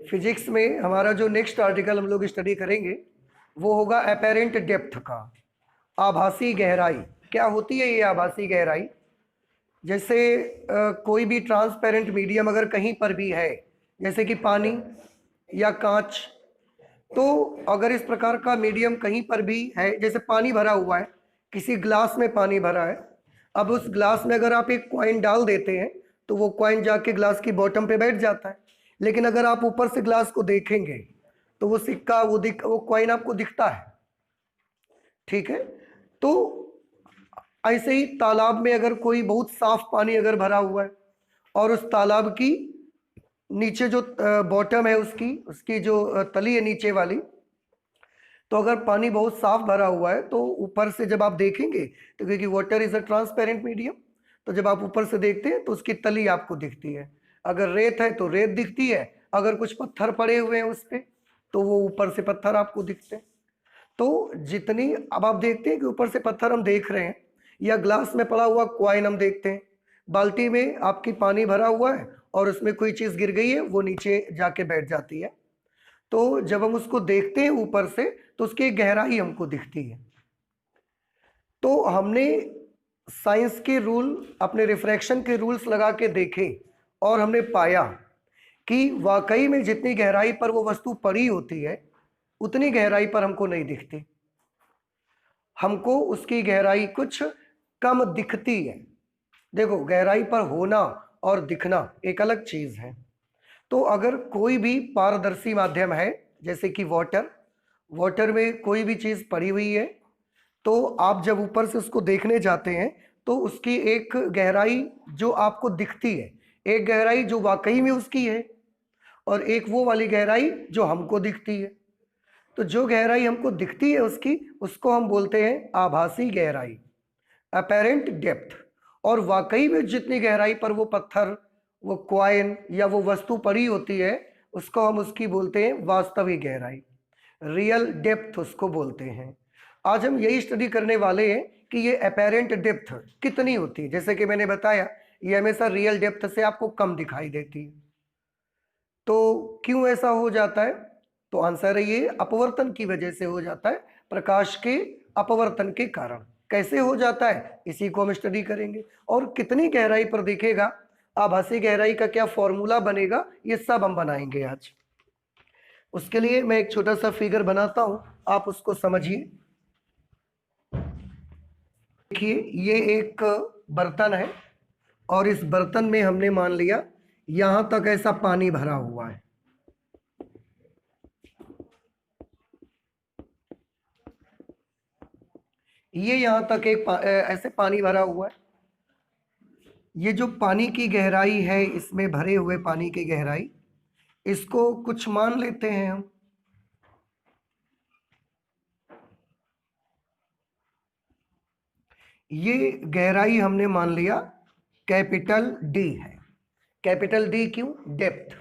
Physics में हमारा जो नेक्स्ट आर्टिकल हम लोग स्टडी करेंगे वो होगा अपेरेंट डेप्थ का, आभासी गहराई। क्या होती है ये आभासी गहराई? जैसे कोई भी ट्रांसपेरेंट मीडियम अगर कहीं पर भी है, जैसे कि पानी या कांच, तो अगर इस प्रकार का मीडियम कहीं पर भी है, जैसे पानी भरा हुआ है, किसी ग्लास में पानी भरा है, अब उस ग्लास में अगर आप एक कॉइन डाल देते हैं तो वो कॉइन जाके ग्लास की बॉटम पे बैठ जाता है। लेकिन अगर आप ऊपर से ग्लास को देखेंगे तो वो सिक्का, वो कॉइन आपको दिखता है। ठीक है, तो ऐसे ही तालाब में अगर कोई बहुत साफ पानी अगर भरा हुआ है और उस तालाब की नीचे जो बॉटम है, उसकी उसकी जो तली है नीचे वाली, तो अगर पानी बहुत साफ भरा हुआ है तो ऊपर से जब आप देखेंगे तो, क्योंकि water is a transparent medium, तो जब आप ऊपर से देखते हैं तो उसकी तली आपको दिखती है। अगर रेत है तो रेत दिखती है, अगर कुछ पत्थर पड़े हुए हैं उस पर तो वो ऊपर से पत्थर आपको दिखते हैं। तो जितनी, अब आप देखते हैं कि ऊपर से पत्थर हम देख रहे हैं, या ग्लास में पड़ा हुआ कॉइन हम देखते हैं, बाल्टी में आपकी पानी भरा हुआ है और उसमें कोई चीज़ गिर गई है, वो नीचे जाके बैठ जाती है। तो जब हम उसको देखते हैं ऊपर से तो उसकी गहराई हमको दिखती है। तो हमने साइंस के रूल, अपने रिफ्रैक्शन के रूल्स लगा के देखे और हमने पाया कि वाकई में जितनी गहराई पर वो वस्तु पड़ी होती है उतनी गहराई पर हमको नहीं दिखती, हमको उसकी गहराई कुछ कम दिखती है। देखो, गहराई पर होना और दिखना एक अलग चीज है। तो अगर कोई भी पारदर्शी माध्यम है, जैसे कि वाटर, वाटर में कोई भी चीज पड़ी हुई है, तो आप जब ऊपर से उसको देखने जाते हैं तो उसकी एक गहराई जो आपको दिखती है, एक गहराई जो वाकई में उसकी है, और एक वो वाली गहराई जो हमको दिखती है। तो जो गहराई हमको दिखती है उसकी, उसको हम बोलते हैं आभासी गहराई, अपेरेंट डेप्थ। और वाकई में जितनी गहराई पर वो पत्थर, वो कॉइन या वो वस्तु पड़ी होती है, उसको हम उसकी बोलते हैं वास्तविक गहराई, रियल डेप्थ उसको बोलते हैं। आज हम यही स्टडी करने वाले हैं कि ये अपेरेंट डेप्थ कितनी होती है। जैसे कि मैंने बताया, ये हमेशा रियल डेप्थ से आपको कम दिखाई देती है। तो क्यों ऐसा हो जाता है? तो आंसर है ये अपवर्तन की वजह से हो जाता है, प्रकाश के अपवर्तन के कारण। कैसे हो जाता है इसी को हम स्टडी करेंगे, और कितनी गहराई पर दिखेगा, आभासी गहराई का क्या फॉर्मूला बनेगा, ये सब हम बनाएंगे आज। उसके लिए मैं एक छोटा सा फिगर बनाता हूं, आप उसको समझिए। देखिए, ये एक बर्तन है और इस बर्तन में हमने मान लिया यहां तक ऐसा पानी भरा हुआ है। ये यहां तक एक ऐसे पानी भरा हुआ है। ये जो पानी की गहराई है, इसमें भरे हुए पानी की गहराई, इसको कुछ मान लेते हैं हम। ये गहराई हमने मान लिया कैपिटल डी है। कैपिटल डी क्यों? डेप्थ।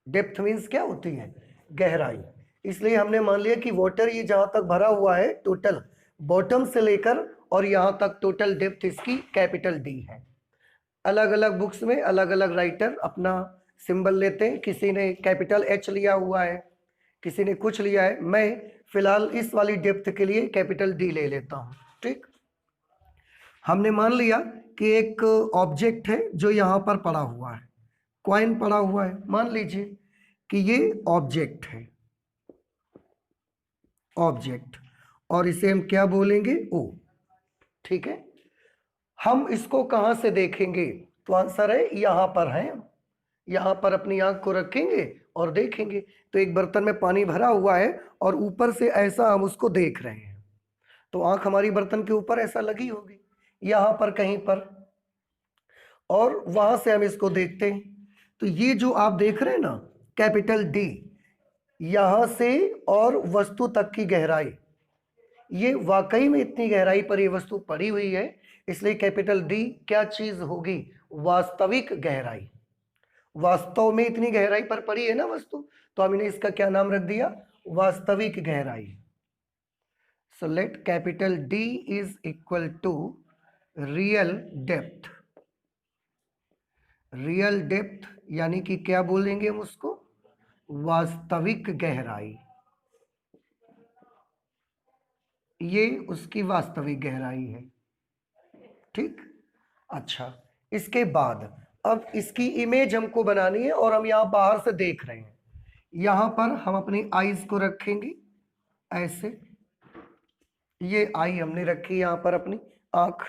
डेप्थ मीन्स क्या होती है? गहराई। इसलिए हमने मान लिया कि वाटर ये जहां तक भरा हुआ है, टोटल बॉटम से लेकर और यहां तक टोटल डेप्थ इसकी कैपिटल डी है। अलग अलग बुक्स में अलग अलग राइटर अपना सिंबल लेते हैं, किसी ने कैपिटल एच लिया हुआ है, किसी ने कुछ लिया है। मैं फिलहाल इस वाली डेप्थ के लिए कैपिटल डी ले लेता हूं। ठीक, हमने मान लिया कि एक ऑब्जेक्ट है जो यहां पर पड़ा हुआ है, कॉइन पड़ा हुआ है, मान लीजिए कि ये ऑब्जेक्ट है, ऑब्जेक्ट, और इसे हम क्या बोलेंगे? ओ। ठीक है, हम इसको कहां से देखेंगे? तो आंसर है यहां पर है। यहां पर अपनी आंख को रखेंगे और देखेंगे तो एक बर्तन में पानी भरा हुआ है और ऊपर से ऐसा हम उसको देख रहे हैं, तो आंख हमारी बर्तन के ऊपर ऐसा लगी होगी, यहां पर कहीं पर, और वहां से हम इसको देखते हैं। तो ये जो आप देख रहे हैं ना, कैपिटल डी, यहां से और वस्तु तक की गहराई, ये वाकई में इतनी गहराई पर ये वस्तु पड़ी हुई है, इसलिए कैपिटल डी क्या चीज होगी? वास्तविक गहराई। वास्तव में इतनी गहराई पर पड़ी है ना वस्तु, तो हमने इसका क्या नाम रख दिया? वास्तविक गहराई। So let capital D is equal to real depth. Real depth यानी कि क्या बोलेंगे हम उसको? वास्तविक गहराई, ये उसकी वास्तविक गहराई है। ठीक, अच्छा, इसके बाद अब इसकी इमेज हमको बनानी है और हम यहाँ बाहर से देख रहे हैं। यहाँ पर हम अपनी आईज को रखेंगे ऐसे, ये आई हमने रखी यहाँ पर, अपनी आंख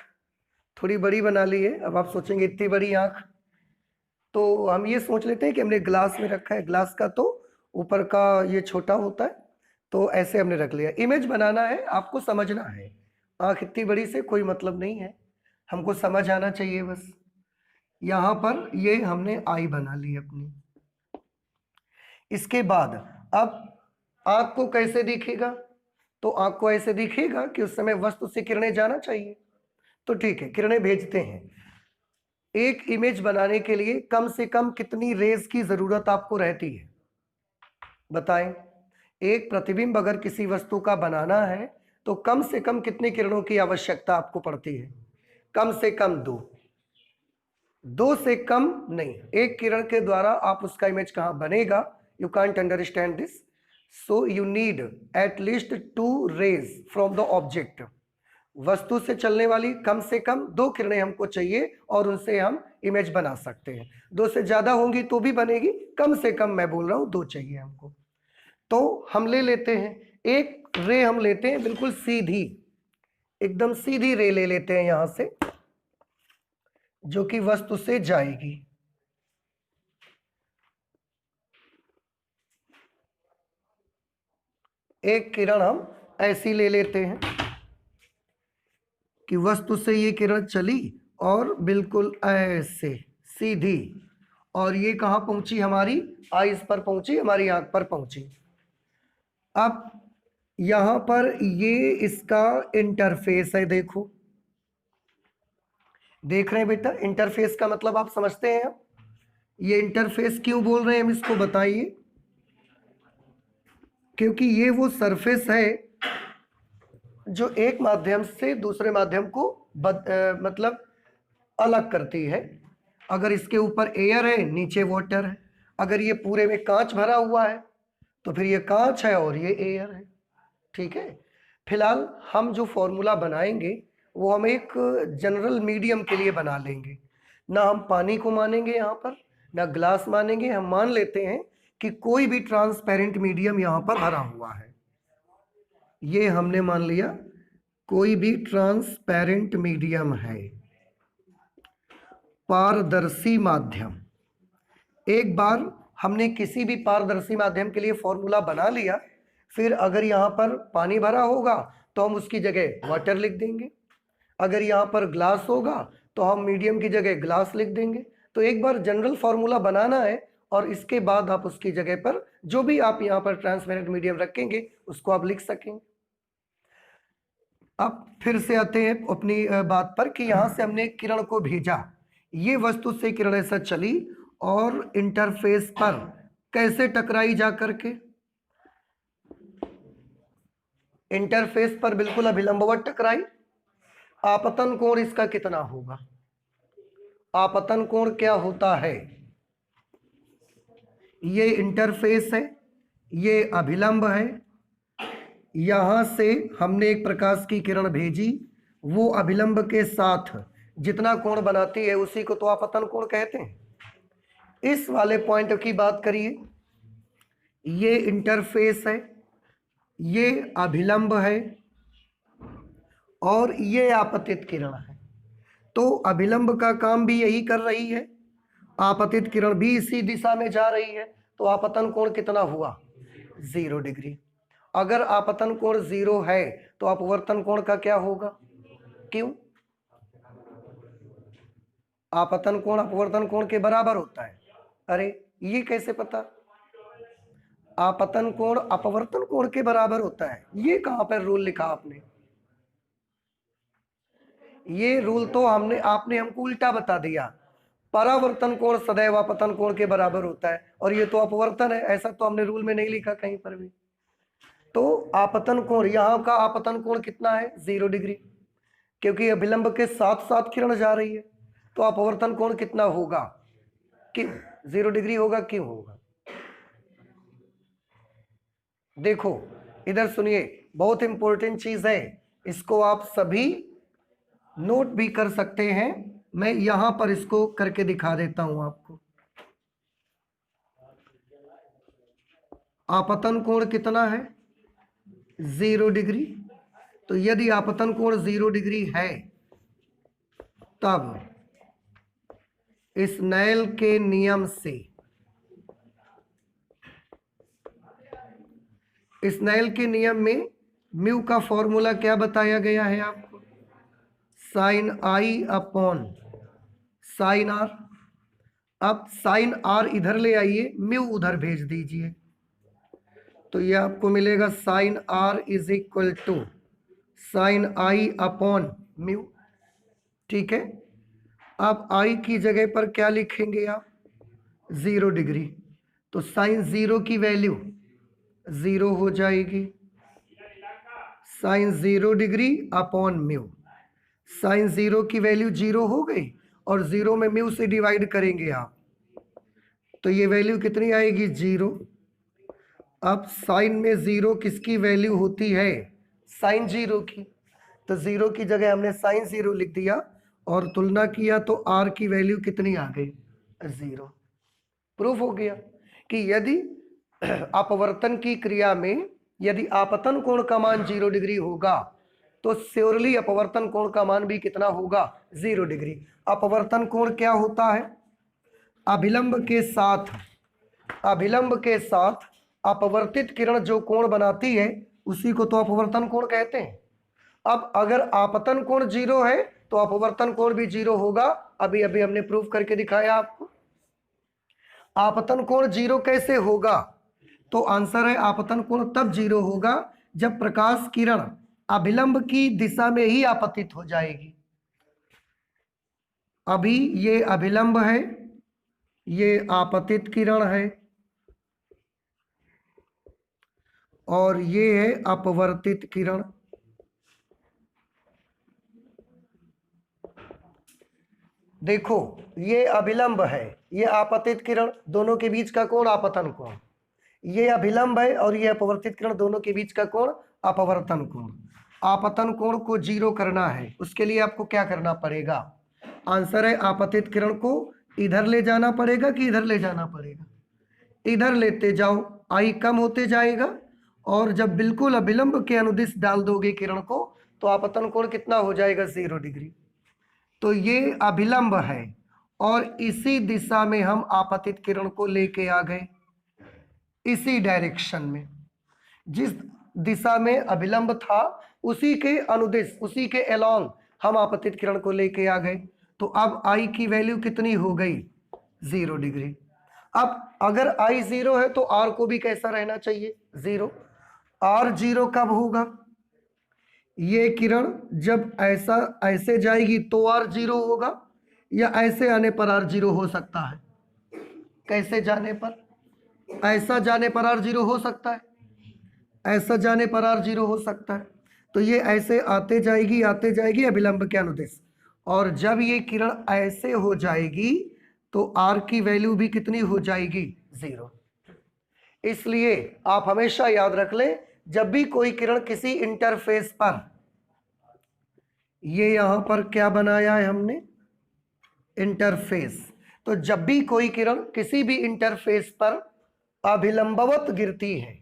थोड़ी बड़ी बना ली है। अब आप सोचेंगे इतनी बड़ी आंख, तो हम ये सोच लेते हैं कि हमने ग्लास में रखा है, ग्लास का तो ऊपर का ये छोटा होता है, तो ऐसे हमने रख लिया। इमेज बनाना है, आपको समझना है, आंख इतनी बड़ी से कोई मतलब नहीं है, हमको समझ आना चाहिए बस। यहाँ पर ये हमने आई बना ली अपनी। इसके बाद अब आंख को कैसे दिखेगा, तो आंख को ऐसे दिखेगा कि उस समय वस्तु से किरणें जाना चाहिए। तो ठीक है, किरणें भेजते हैं। एक इमेज बनाने के लिए कम से कम कितनी रेज की जरूरत आपको रहती है, बताएं। एक प्रतिबिंब अगर किसी वस्तु का बनाना है तो कम से कम कितनी किरणों की आवश्यकता आपको पड़ती है? कम से कम दो से कम नहीं। एक किरण के द्वारा आप उसका इमेज कहां बनेगा, you can't understand this, so you need at least 2 rays from the object. वस्तु से चलने वाली कम से कम 2 किरणें हमको चाहिए और उनसे हम इमेज बना सकते हैं। 2 से ज्यादा होंगी तो भी बनेगी, कम से कम मैं बोल रहा हूं 2 चाहिए हमको। तो हम ले लेते हैं एक रे, हम लेते हैं बिल्कुल सीधी, एकदम सीधी रे ले लेते हैं यहां से, जो कि वस्तु से जाएगी। एक किरण हम ऐसी ले लेते हैं कि वस्तु से ये किरण चली और बिल्कुल ऐसे सीधी, और ये कहां पहुंची, हमारी आईज पर पहुंची, हमारी आंख पर पहुंची। अब यहां पर ये इसका इंटरफेस है, देखो, देख रहे हैं बेटा, इंटरफेस का मतलब आप समझते हैं। अब ये इंटरफेस क्यों बोल रहे हैं हम इसको, बताइए। क्योंकि ये वो सरफेस है जो एक माध्यम से दूसरे माध्यम को मतलब अलग करती है। अगर इसके ऊपर एयर है, नीचे वाटर है, अगर ये पूरे में कांच भरा हुआ है तो फिर ये कांच है और ये एयर है। ठीक है, फिलहाल हम जो फॉर्मूला बनाएंगे वो हम एक जनरल मीडियम के लिए बना लेंगे। ना हम पानी को मानेंगे यहाँ पर, ना ग्लास मानेंगे, हम मान लेते हैं कि कोई भी ट्रांसपेरेंट मीडियम यहाँ पर भरा हुआ है। ये हमने मान लिया, कोई भी ट्रांसपेरेंट मीडियम है, पारदर्शी माध्यम। एक बार हमने किसी भी पारदर्शी माध्यम के लिए फॉर्मूला बना लिया, फिर अगर यहाँ पर पानी भरा होगा तो हम उसकी जगह वाटर लिख देंगे, अगर यहाँ पर ग्लास होगा तो हम मीडियम की जगह ग्लास लिख देंगे। तो एक बार जनरल फॉर्मूला बनाना है और इसके बाद आप उसकी जगह पर जो भी आप यहाँ पर ट्रांसपेरेंट मीडियम रखेंगे उसको आप लिख सकेंगे। अब फिर से आते हैं अपनी बात पर कि यहाँ से हमने किरण को भेजा, ये वस्तु से किरण ऐसा चली और इंटरफेस पर कैसे टकराई जा करके, इंटरफेस पर बिल्कुल अभिलंबवत टकराई। आपतन कोण इसका कितना होगा, आपतन कोण क्या होता है, ये इंटरफेस है, ये अभिलंब है, यहां से हमने एक प्रकाश की किरण भेजी, वो अभिलंब के साथ जितना कोण बनाती है उसी को तो आपतन कोण कहते हैं। इस वाले पॉइंट की बात करिए, ये इंटरफेस है, ये अभिलंब है और ये आपतित किरण है। तो अभिलंब का काम भी यही कर रही है, आपतित किरण भी इसी दिशा में जा रही है, तो आपतन कोण कितना हुआ, 0 डिग्री। अगर आपतन कोण 0 है तो अपवर्तन कोण का क्या होगा, क्यों, आपतन कोण अपवर्तन कोण के बराबर होता है। अरे ये कैसे पता, आपतन कोण अपवर्तन कोण के बराबर होता है, ये कहां पर रूल लिखा आपने, ये रूल तो आपने हमको उल्टा बता दिया। परावर्तन कोण सदैव आपतन कोण के बराबर होता है और ये तो अपवर्तन है, ऐसा तो हमने रूल में नहीं लिखा कहीं पर भी। तो आपतन कोण, यहाँ का आपतन कोण कितना है, 0 डिग्री, क्योंकि अभिलंब के साथ साथ किरण जा रही है। तो अपवर्तन कोण कितना होगा, कि 0 डिग्री होगा, क्यों होगा, देखो इधर सुनिए, बहुत इंपॉर्टेंट चीज है, इसको आप सभी नोट भी कर सकते हैं। मैं यहां पर इसको करके दिखा देता हूं आपको। आपतन कोण कितना है? 0 डिग्री। तो यदि आपतन कोण 0 डिग्री है तब स्नेल के नियम से, स्नेल के नियम में म्यू का फॉर्मूला क्या बताया गया है आपको? Sine I upon sine R. अब साइन आर इधर ले आइए, म्यू उधर भेज दीजिए, तो ये आपको मिलेगा sine R is equal to sine I upon mu. ठीक है, अब आई की जगह पर क्या लिखेंगे आप? 0 डिग्री। तो साइन 0 की वैल्यू 0 हो जाएगी, sine 0 degree upon mu. Sine 0 की वैल्यू 0 हो गई और 0 में म्यू से डिवाइड करेंगे आप, तो ये वैल्यू कितनी आएगी? 0। अब साइन में 0 किसकी वैल्यू होती है? साइन 0 की। तो 0 की जगह हमने साइन 0 लिख दिया और तुलना किया तो आर की वैल्यू कितनी आ गई? 0। प्रूफ हो गया कि यदि अपवर्तन की क्रिया में यदि आपतन कोण का मान 0 डिग्री होगा तो श्योरली अपवर्तन कोण का मान भी कितना होगा? 0 डिग्री। अपवर्तन कोण क्या होता है? अभिलंब के साथ अपवर्तित किरण जो कोण बनाती है उसी को तो अपवर्तन कोण कहते हैं। अब अगर आपतन कोण 0 है तो अपवर्तन कोण भी 0 होगा। अभी अभी हमने प्रूफ करके दिखाया आपको। आपतन कोण 0 कैसे होगा? तो आंसर है आपतन कोण तब 0 होगा जब प्रकाश किरण अभिलंब की दिशा में ही आपतित हो जाएगी। अभी ये अभिलंब है, ये आपतित किरण है और ये है अपवर्तित किरण। देखो ये अभिलंब है, ये आपतित किरण, दोनों के बीच का कोण आपतन कोण। ये अभिलंब है और ये अपवर्तित किरण, दोनों के बीच का कोण अपवर्तन कोण। आपतन कोण को 0 करना है, उसके लिए आपको क्या करना पड़ेगा? आंसर है आपतित किरण को इधर ले जाना पड़ेगा कि इधर ले जाना पड़ेगा? इधर लेते जाओ, आई कम होते जाएगा और जब बिल्कुल अभिलंब के अनुदिश डाल दोगे किरण को तो आपतन कोण कितना हो जाएगा? 0 डिग्री। तो ये अभिलंब है और इसी दिशा में हम आपतित किरण को लेके आ गए, इसी डायरेक्शन में। जिस दिशा में अभिलंब था उसी के अनुदिश, उसी के अलोंग हम आपतित किरण को लेके आ गए। तो अब आई की वैल्यू कितनी हो गई? 0 डिग्री। अब अगर आई 0 है तो आर को भी कैसा रहना चाहिए? 0। आर 0 कब होगा? ये किरण जब ऐसे जाएगी तो आर 0 होगा, या ऐसे आने पर आर 0 हो सकता है? कैसे जाने पर? ऐसा जाने पर आर 0 हो सकता है, ऐसा जाने पर आर 0 हो सकता है। तो ये ऐसे आते जाएगी अभिलंब के अनुदिश, और जब ये किरण ऐसे हो जाएगी तो आर की वैल्यू भी कितनी हो जाएगी? 0। इसलिए आप हमेशा याद रख लें, जब भी कोई किरण किसी इंटरफेस पर, ये यहां पर क्या बनाया है हमने? इंटरफेस। तो जब भी कोई किरण किसी भी इंटरफेस पर अभिलंबवत गिरती है,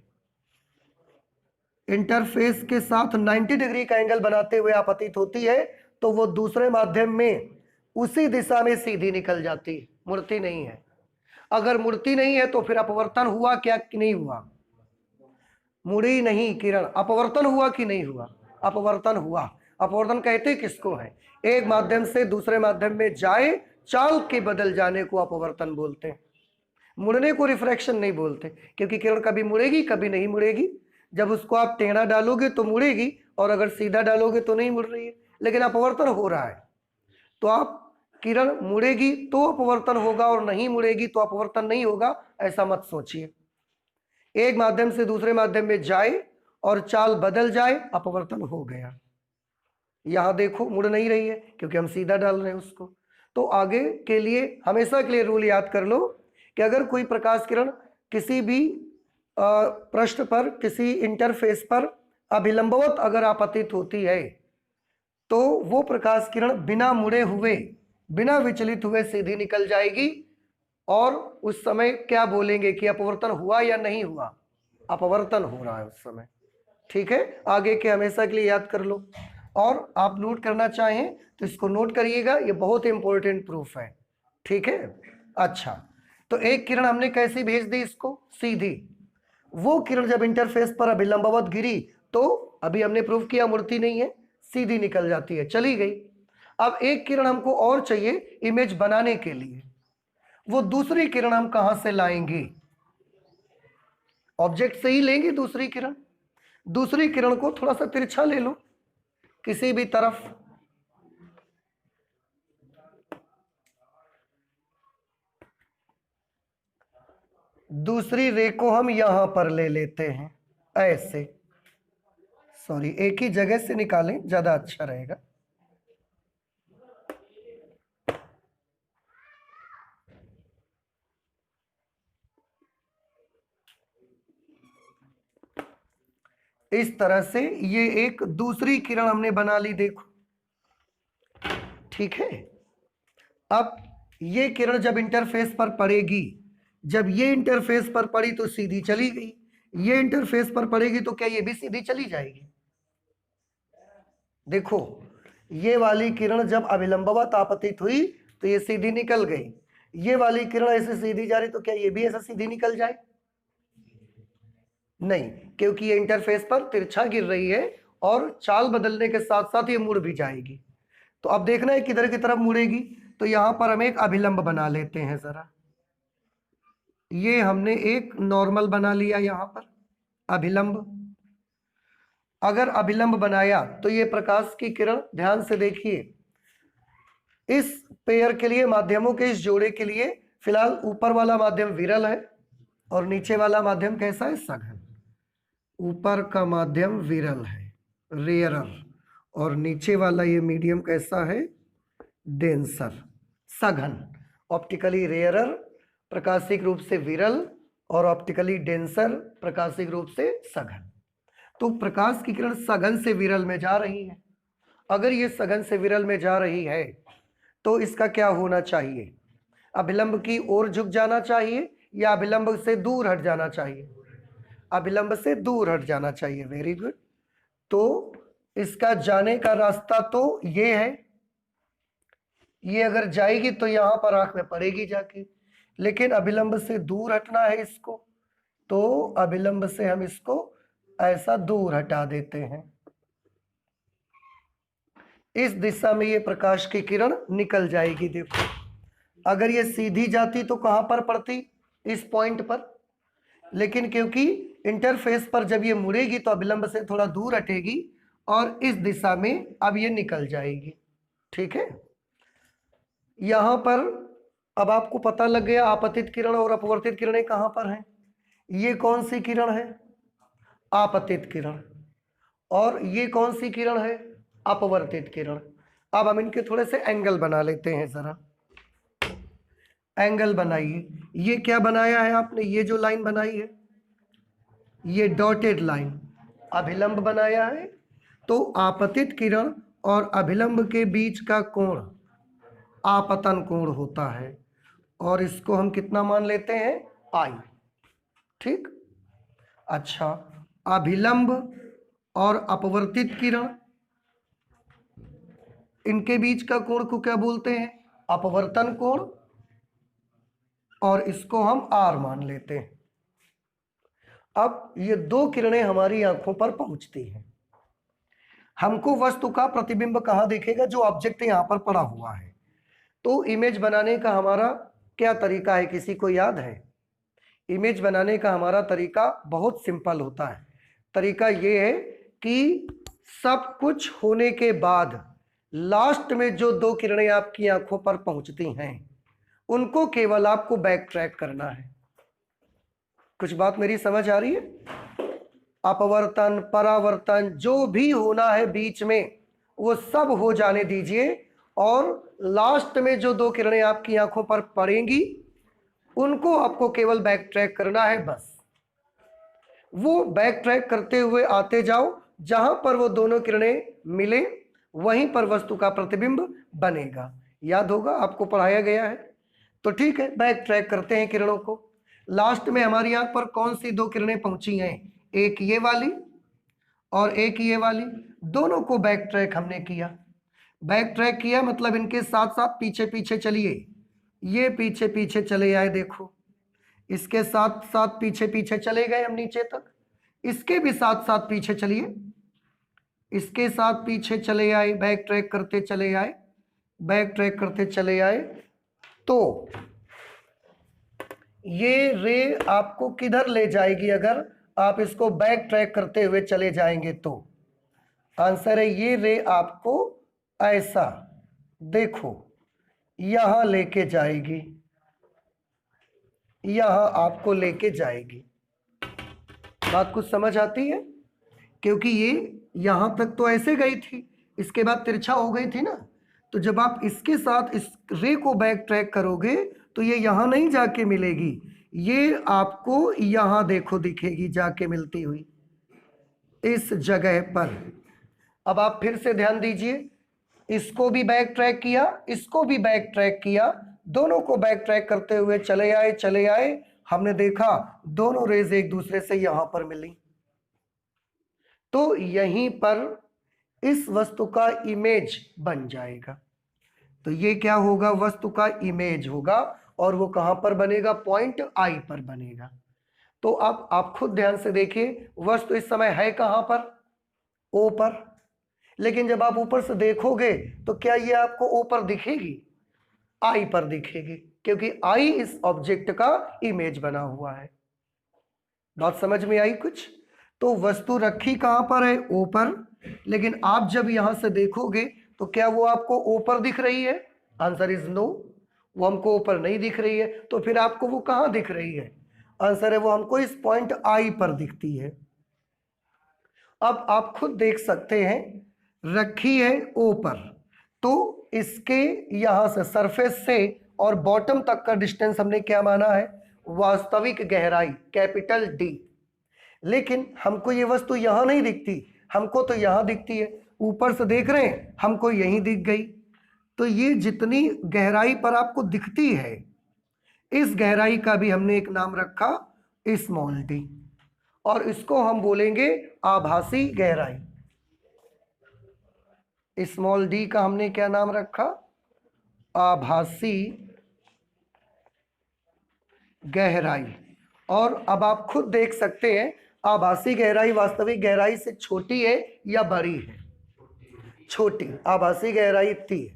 इंटरफेस के साथ 90 डिग्री का एंगल बनाते हुए आपतित होती है, तो वो दूसरे माध्यम में उसी दिशा में सीधी निकल जाती है, मुड़ती नहीं है। अगर मुड़ती नहीं है तो फिर अपवर्तन हुआ क्या कि नहीं हुआ? मुड़ी नहीं किरण, अपवर्तन हुआ कि नहीं हुआ? अपवर्तन हुआ। अपवर्तन कहते किसको है? एक माध्यम से दूसरे माध्यम में जाए, चाल के बदल जाने को अपवर्तन बोलते हैं। मुड़ने को रिफ्रैक्शन नहीं बोलते, क्योंकि किरण कभी मुड़ेगी कभी नहीं मुड़ेगी। जब उसको आप टेढ़ा डालोगे तो मुड़ेगी और अगर सीधा डालोगे तो नहीं मुड़ रही है, लेकिन अपवर्तन हो रहा है। तो आप किरण मुड़ेगी तो अपवर्तन होगा और नहीं मुड़ेगी तो अपवर्तन नहीं होगा, ऐसा मत सोचिए। एक माध्यम से दूसरे माध्यम में जाए और चाल बदल जाए, अपवर्तन हो गया। यहां देखो मुड़ नहीं रही है क्योंकि हम सीधा डाल रहे हैं उसको। तो आगे के लिए हमेशा के लिए रूल याद कर लो कि अगर कोई प्रकाश किरण किसी भी पृष्ठ पर किसी इंटरफेस पर अभिलंबवत अगर आपतित होती है तो वो प्रकाश किरण बिना मुड़े हुए, बिना विचलित हुए सीधी निकल जाएगी, और उस समय क्या बोलेंगे कि अपवर्तन हुआ या नहीं हुआ? अपवर्तन हो रहा है उस समय। ठीक है, आगे के हमेशा के लिए याद कर लो, और आप नोट करना चाहें तो इसको नोट करिएगा, ये बहुत इंपॉर्टेंट प्रूफ है। ठीक है, अच्छा, तो एक किरण हमने कैसी भेज दी इसको? सीधी। वो किरण जब इंटरफेस पर अभिलंबवत गिरी तो अभी हमने प्रूफ किया मुड़ती नहीं है, सीधी निकल जाती है, चली गई। अब एक किरण हमको और चाहिए इमेज बनाने के लिए, वो दूसरी किरण हम कहां से लाएंगे? ऑब्जेक्ट से ही लेंगे दूसरी किरण। दूसरी किरण को थोड़ा सा तिरछा ले लो किसी भी तरफ, दूसरी रे को हम यहां पर ले लेते हैं ऐसे, सॉरी एक ही जगह से निकालें ज्यादा अच्छा रहेगा। इस तरह से ये एक दूसरी किरण हमने बना ली, देखो। ठीक है, अब ये किरण जब इंटरफेस पर पड़ेगी, जब ये इंटरफेस पर पड़ी तो सीधी चली गई, ये इंटरफेस पर पड़ेगी तो क्या ये भी सीधी चली जाएगी? देखो, ये वाली किरण जब अभिलंबवत आपतित हुई तो ये सीधी निकल गई, ये वाली किरण ऐसे सीधी जा रही तो क्या ये भी ऐसा सीधी निकल जाए? नहीं, क्योंकि ये इंटरफेस पर तिरछा गिर रही है और चाल बदलने के साथ साथ ये मुड़ भी जाएगी। तो अब देखना है किधर की तरफ मुड़ेगी, तो यहां पर हम एक अभिलंब बना लेते हैं जरा। ये हमने एक नॉर्मल बना लिया यहां पर अभिलंब। अगर अभिलंब बनाया तो ये प्रकाश की किरण, ध्यान से देखिए, इस पेयर के लिए, माध्यमों के इस जोड़े के लिए फिलहाल ऊपर वाला माध्यम विरल है और नीचे वाला माध्यम कैसा है? सघन। ऊपर का माध्यम विरल है, रेयरर, और नीचे वाला ये मीडियम कैसा है? डेंसर, सघन। ऑप्टिकली रेयरर प्रकाशिक रूप से विरल और ऑप्टिकली डेंसर प्रकाशिक रूप से सघन। तो प्रकाश की किरण सघन से विरल में जा रही है। अगर ये सघन से विरल में जा रही है तो इसका क्या होना चाहिए? अभिलंब की ओर झुक जाना चाहिए या अभिलंब से दूर हट जाना चाहिए? अभिलंब से दूर हट जाना चाहिए। Very good. तो इसका जाने का रास्ता तो ये है, ये अगर जाएगी तो यहां पर आंख में पड़ेगी जाके, लेकिन अभिलंब से दूर हटना है इसको, तो अभिलंब से हम इसको ऐसा दूर हटा देते हैं। इस दिशा में ये प्रकाश की किरण निकल जाएगी। देखो, अगर ये सीधी जाती तो कहां पर पड़ती? इस पॉइंट पर, लेकिन क्योंकि इंटरफेस पर जब ये मुड़ेगी तो अभिलंब से थोड़ा दूर हटेगी और इस दिशा में अब ये निकल जाएगी। ठीक है, यहां पर अब आपको पता लग गया आपतित किरण और अपवर्तित किरणें कहां पर हैं। ये कौन सी किरण है? आपतित किरण। और ये कौन सी किरण है? अपवर्तित किरण। अब हम इनके थोड़े से एंगल बना लेते हैं जरा। एंगल बनाइए। ये क्या बनाया है आपने? ये जो लाइन बनाई है, ये डॉटेड लाइन अभिलंब बनाया है। तो आपतित किरण और अभिलंब के बीच का कोण आपतन कोण होता है, और इसको हम कितना मान लेते हैं? I। ठीक, अच्छा, अभिलंब और अपवर्तित किरण, इनके बीच का कोण को क्या बोलते हैं? अपवर्तन कोण, और इसको हम R मान लेते हैं। अब ये दो किरणें हमारी आंखों पर पहुंचती हैं। हमको वस्तु का प्रतिबिंब कहां दिखेगा? जो ऑब्जेक्ट यहां पर पड़ा हुआ है। तो इमेज बनाने का हमारा क्या तरीका है, किसी को याद है? इमेज बनाने का हमारा तरीका बहुत सिंपल होता है। तरीका ये है कि सब कुछ होने के बाद लास्ट में जो दो किरणें आपकी आंखों पर पहुंचती हैं उनको केवल आपको बैक ट्रैक करना है। कुछ बात मेरी समझ आ रही है? अपवर्तन, परावर्तन, जो भी होना है बीच में वो सब हो जाने दीजिए, और लास्ट में जो दो किरणें आपकी आंखों पर पड़ेंगी उनको आपको केवल बैक ट्रैक करना है, बस। वो बैक ट्रैक करते हुए आते जाओ, जहां पर वो दोनों किरणें मिले वहीं पर वस्तु का प्रतिबिंब बनेगा। याद होगा, आपको पढ़ाया गया है। तो ठीक है, बैक ट्रैक करते हैं किरणों को। लास्ट में हमारी आंख पर कौन सी दो किरणें पहुंची हैं? एक ये वाली और एक ये वाली, दोनों को बैक ट्रैक हमने किया। बैक ट्रैक किया मतलब इनके साथ साथ पीछे पीछे चलिए, ये पीछे पीछे चले आए, देखो इसके साथ साथ पीछे पीछे चले गए हम नीचे तक, इसके भी साथ साथ पीछे चलिए, इसके साथ पीछे चले आए, बैक ट्रैक करते चले आए, बैक ट्रैक करते चले आए। तो ये रे आपको किधर ले जाएगी अगर आप इसको बैक ट्रैक करते हुए चले जाएंगे? तो आंसर है ये रे आपको ऐसा, देखो यहां लेके जाएगी, यहां आपको लेके जाएगी। बात कुछ समझ आती है? क्योंकि ये यहां तक तो ऐसे गई थी, इसके बाद तिरछा हो गई थी ना, तो जब आप इसके साथ इस रे को बैक ट्रैक करोगे तो ये यहां नहीं जाके मिलेगी, ये आपको यहां देखो दिखेगी जाके मिलती हुई इस जगह पर। अब आप फिर से ध्यान दीजिए, इसको भी बैक ट्रैक किया, इसको भी बैक ट्रैक किया, दोनों को बैक ट्रैक करते हुए चले आए चले आए, हमने देखा दोनों रेज एक दूसरे से यहां पर मिली। तो यहीं पर इस वस्तु का इमेज बन जाएगा। तो ये क्या होगा? वस्तु का इमेज होगा, और वो कहां पर बनेगा? पॉइंट आई पर बनेगा। तो अब आप खुद ध्यान से देखिए, वस्तु इस समय है कहां पर? ओ पर। लेकिन जब आप ऊपर से देखोगे तो क्या ये आपको ओ पर दिखेगी? आई पर दिखेगी, क्योंकि आई इस ऑब्जेक्ट का इमेज बना हुआ है। बात समझ में आई कुछ? तो वस्तु रखी कहां पर है? ओ पर, लेकिन आप जब यहां से देखोगे तो क्या वो आपको ओ पर दिख रही है? आंसर इज नो, वो हमको ऊपर नहीं दिख रही है। तो फिर आपको वो कहां दिख रही है? आंसर है वो हमको इस पॉइंट आई पर दिखती है। अब आप खुद देख सकते हैं, रखी है ओ पर, तो इसके यहां से सरफेस से और बॉटम तक का डिस्टेंस हमने क्या माना है? वास्तविक गहराई, कैपिटल डी। लेकिन हमको ये वस्तु यहां नहीं दिखती, हमको तो यहां दिखती है। ऊपर से देख रहे हैं, हमको यहीं दिख गई। तो ये जितनी गहराई पर आपको दिखती है, इस गहराई का भी हमने एक नाम रखा स्मॉल डी, और इसको हम बोलेंगे आभासी गहराई। स्मॉल डी का हमने क्या नाम रखा? आभासी गहराई। और अब आप खुद देख सकते हैं, आभासी गहराई वास्तविक गहराई से छोटी है या बड़ी है? छोटी। आभासी गहराई इतनी है,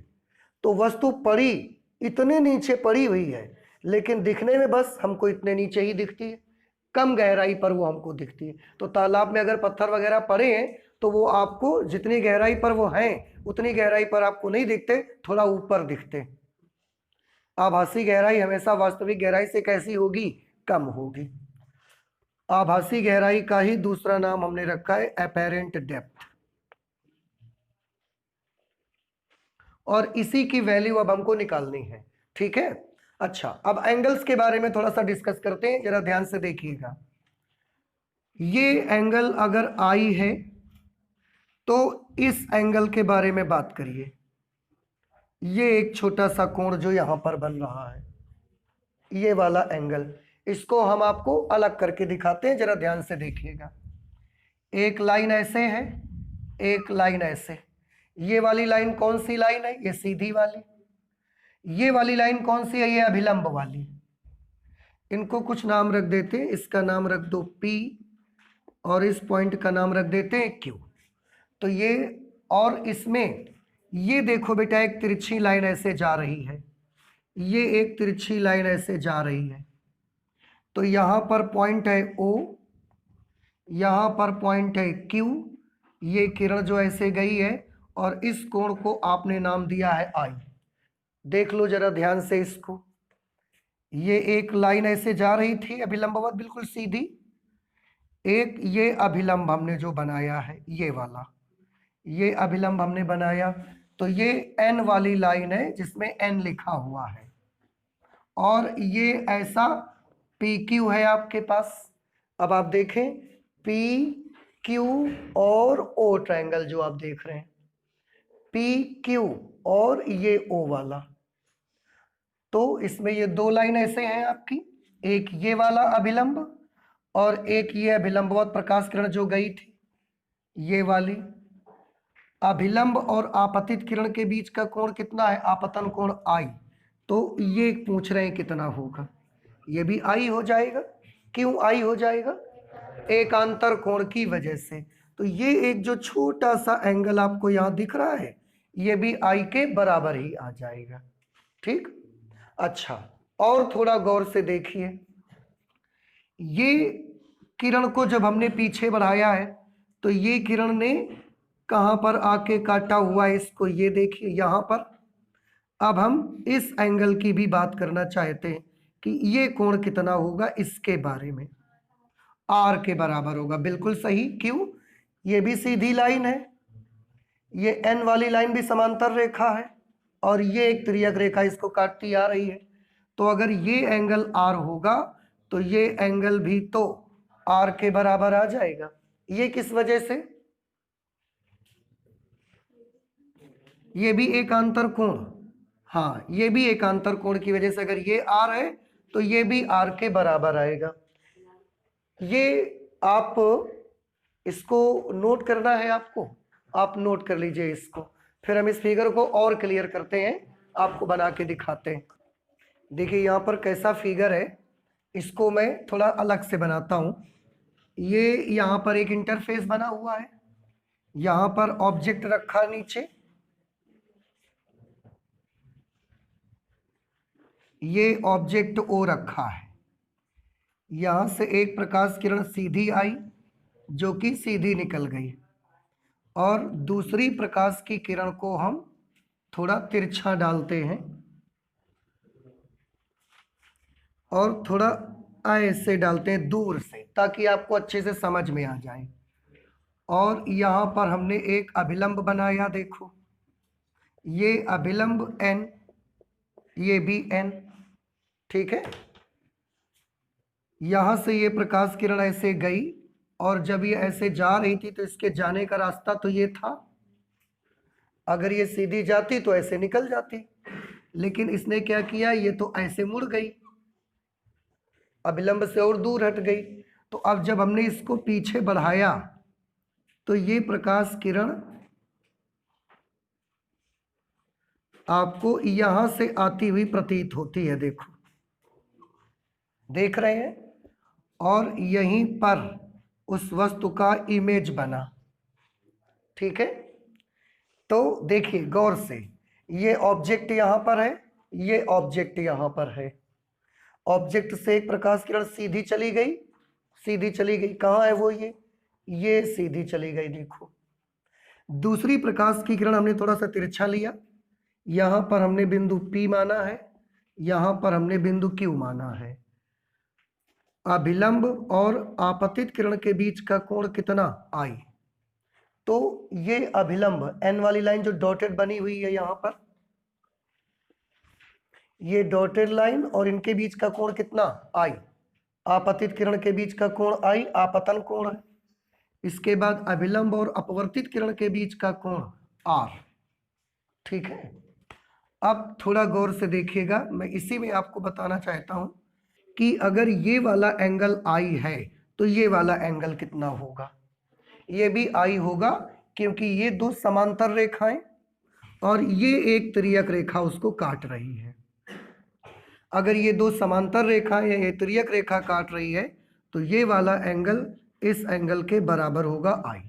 तो वस्तु पड़ी, इतने नीचे पड़ी हुई है, लेकिन दिखने में बस हमको इतने नीचे ही दिखती है, कम गहराई पर वो हमको दिखती है। तो तालाब में अगर पत्थर वगैरह पड़े हैं तो वो आपको जितनी गहराई पर वो हैं उतनी गहराई पर आपको नहीं दिखते, थोड़ा ऊपर दिखते। आभासी गहराई हमेशा वास्तविक गहराई से कैसी होगी? कम होगी। आभासी गहराई का ही दूसरा नाम हमने रखा है एपेरेंट डेप्थ, और इसी की वैल्यू अब हमको निकालनी है। ठीक है, अच्छा अब एंगल्स के बारे में थोड़ा सा डिस्कस करते हैं, जरा ध्यान से देखिएगा। ये एंगल अगर आई है तो इस एंगल के बारे में बात करिए। ये एक छोटा सा कोण जो यहां पर बन रहा है, ये वाला एंगल, इसको हम आपको अलग करके दिखाते हैं, जरा ध्यान से देखिएगा। एक लाइन ऐसे है, एक लाइन ऐसे। ये वाली लाइन कौन सी लाइन है? ये सीधी वाली। ये वाली लाइन कौन सी है? ये अभिलंब वाली। इनको कुछ नाम रख देते हैं, इसका नाम रख दो P, और इस पॉइंट का नाम रख देते हैं Q। तो ये, और इसमें ये देखो बेटा, एक तिरछी लाइन ऐसे जा रही है, ये एक तिरछी लाइन ऐसे जा रही है। तो यहां पर पॉइंट है O, यहां पर पॉइंट है Q, ये किरण जो ऐसे गई है, और इस कोण को आपने नाम दिया है I। देख लो जरा ध्यान से इसको, ये एक लाइन ऐसे जा रही थी अभिलंबवत बिल्कुल सीधी, एक ये अभिलंब हमने जो बनाया है ये वाला, ये अभिलंब हमने बनाया, तो ये N वाली लाइन है जिसमें N लिखा हुआ है, और ये ऐसा PQ है आपके पास। अब आप देखें पी क्यू और ओ ट्रायंगल जो आप देख रहे हैं, पी क्यू और ये ओ वाला, तो इसमें ये दो लाइन ऐसे हैं आपकी, एक ये वाला अभिलंब और एक ये अभिलंबवत प्रकाश किरण जो गई थी, ये वाली। अभिलंब और आपतित किरण के बीच का कोण कितना है, आपतन कोण आई, तो ये पूछ रहे हैं कितना होगा, ये भी आई हो जाएगा। क्यों आई हो जाएगा, एकांतर कोण की वजह से। तो ये एक जो छोटा सा एंगल आपको यहां दिख रहा है, ये भी आई के बराबर ही आ जाएगा। ठीक, अच्छा, और थोड़ा गौर से देखिए, ये किरण को जब हमने पीछे बढ़ाया है तो ये किरण ने कहां पर आके काटा हुआ है इसको, ये देखिए यहां पर। अब हम इस एंगल की भी बात करना चाहते हैं कि ये कोण कितना होगा, इसके बारे में। आर के बराबर होगा, बिल्कुल सही। क्यों, ये भी सीधी लाइन है, ये एन वाली लाइन भी समांतर रेखा है और ये एक तिर्यक रेखा इसको काटती आ रही है। तो अगर ये एंगल आर होगा तो ये एंगल भी तो आर के बराबर आ जाएगा। ये किस वजह से, ये भी एकांतर कोण, हाँ ये भी एकांतर कोण की वजह से, अगर ये आर है तो ये भी आर के बराबर आएगा। ये आप इसको नोट करना है आपको, आप नोट कर लीजिए इसको, फिर हम इस फिगर को और क्लियर करते हैं, आपको बना के दिखाते हैं। देखिए यहाँ पर कैसा फिगर है, इसको मैं थोड़ा अलग से बनाता हूँ। ये यहाँ पर एक इंटरफेस बना हुआ है, यहाँ पर ऑब्जेक्ट रखा नीचे, ये ऑब्जेक्ट ओ रखा है, यहां से एक प्रकाश किरण सीधी आई जो कि सीधी निकल गई, और दूसरी प्रकाश की किरण को हम थोड़ा तिरछा डालते हैं और थोड़ा ऐसे डालते हैं दूर से, ताकि आपको अच्छे से समझ में आ जाए। और यहां पर हमने एक अभिलंब बनाया, देखो ये अभिलंब एन, ये भी एन, ठीक है। यहां से ये प्रकाश किरण ऐसे गई और जब ये ऐसे जा रही थी तो इसके जाने का रास्ता तो ये था, अगर ये सीधी जाती तो ऐसे निकल जाती, लेकिन इसने क्या किया, ये तो ऐसे मुड़ गई, अभिलंब से और दूर हट गई। तो अब जब हमने इसको पीछे बढ़ाया तो ये प्रकाश किरण आपको यहां से आती हुई प्रतीत होती है, देखो देख रहे हैं, और यहीं पर उस वस्तु का इमेज बना, ठीक है। तो देखिए गौर से, ये ऑब्जेक्ट यहां पर है, ये ऑब्जेक्ट यहां पर है, ऑब्जेक्ट से एक प्रकाश किरण सीधी चली गई, सीधी चली गई, कहां है वो, ये सीधी चली गई, देखो। दूसरी प्रकाश की किरण हमने थोड़ा सा तिरछा लिया, यहां पर हमने बिंदु P माना है, यहां पर हमने बिंदु Q माना है। अभिलंब और आपतित किरण के बीच का कोण कितना, I। तो ये अभिलंब एन वाली लाइन जो डॉटेड बनी हुई है यहां पर, ये डॉटेड लाइन और इनके बीच का कोण कितना, I। आपतित किरण के बीच का कोण I आपतन कोण है। इसके बाद अभिलंब और अपवर्तित किरण के बीच का कोण R, ठीक है। अब थोड़ा गौर से देखिएगा, मैं इसी में आपको बताना चाहता हूं कि अगर ये वाला एंगल I है तो ये वाला एंगल कितना होगा, ये भी I होगा, क्योंकि ये दो समांतर रेखाएं और ये एक तिर्यक रेखा उसको काट रही है। अगर ये दो समांतर रेखाएं या ये तिर्यक रेखा काट रही है तो ये वाला एंगल इस एंगल के बराबर होगा I।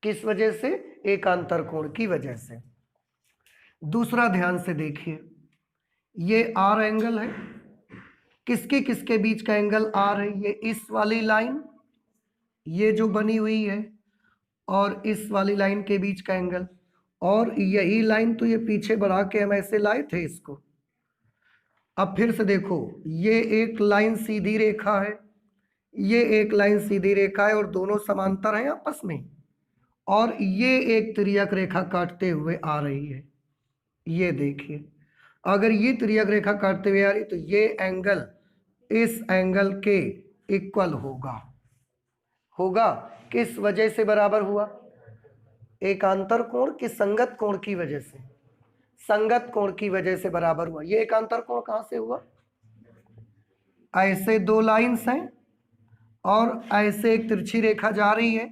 किस वजह से, एकांतर कोण की वजह से। दूसरा ध्यान से देखिए, ये R एंगल है, किसके किसके बीच का एंगल R है, ये इस वाली लाइन, ये जो बनी हुई है, और इस वाली लाइन के बीच का एंगल, और यही लाइन तो ये पीछे बढ़ा के हम ऐसे लाए थे इसको। अब फिर से देखो, ये एक लाइन सीधी रेखा है, ये एक लाइन सीधी रेखा है और दोनों समांतर हैं आपस में, और ये एक तिर्यक रेखा काटते हुए आ रही है। ये देखिए, अगर ये तिर्यक रेखा काटते हुए आ रही तो ये एंगल इस एंगल के इक्वल होगा, होगा किस वजह से बराबर हुआ? एकांतर कोण कि संगत कोण की वजह से? संगत कोण की वजह से बराबर हुआ। ये एकांतर कोण कहां से हुआ? ऐसे दो लाइंस हैं और ऐसे एक तिरछी रेखा जा रही है,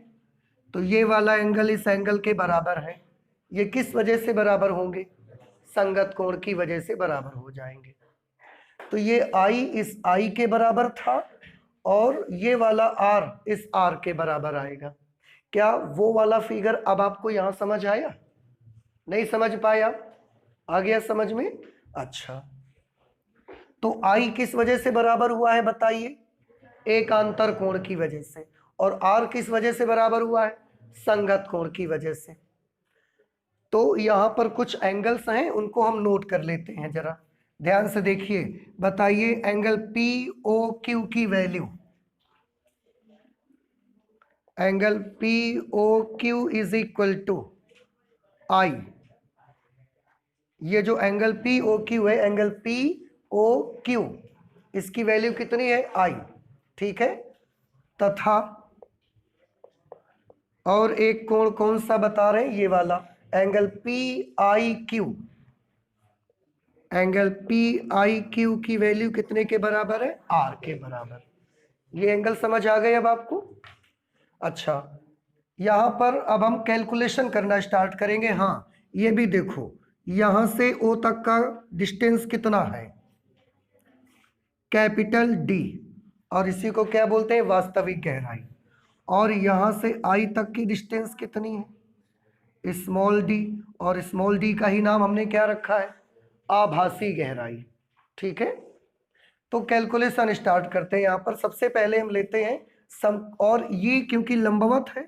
तो ये वाला एंगल इस एंगल के बराबर है। ये किस वजह से बराबर होंगे? संगत कोण की वजह से बराबर हो जाएंगे। तो ये I इस I के बराबर था और ये वाला R इस R के बराबर आएगा। क्या वो वाला फिगर अब आपको यहां समझ आया? नहीं समझ पाया? आ गया समझ में? अच्छा, तो I किस वजह से बराबर हुआ है बताइए? एकांतर कोण की वजह से। और R किस वजह से बराबर हुआ है? संगत कोण की वजह से। तो यहां पर कुछ एंगल्स हैं, उनको हम नोट कर लेते हैं, जरा ध्यान से देखिए। बताइए एंगल POQ की वैल्यू। Angle POQ is equal to I। ये जो एंगल POQ है, एंगल POQ, इसकी वैल्यू कितनी है? I, ठीक है। तथा और एक कोण कौन सा बता रहे हैं? ये वाला एंगल PIQ। एंगल PIQ की वैल्यू कितने के बराबर है? R के बराबर। ये एंगल समझ आ गए अब आपको? अच्छा, यहां पर अब हम कैलकुलेशन करना स्टार्ट करेंगे। हाँ, ये भी देखो, यहां से O तक का डिस्टेंस कितना है? कैपिटल D, और इसी को क्या बोलते हैं? वास्तविक गहराई। और यहां से I तक की डिस्टेंस कितनी है? स्मॉल d, और स्मॉल d का ही नाम हमने क्या रखा है? आभासी गहराई, ठीक है। तो कैलकुलेशन स्टार्ट करते हैं। यहां पर सबसे पहले हम लेते हैं सम, और ये क्योंकि लंबवत है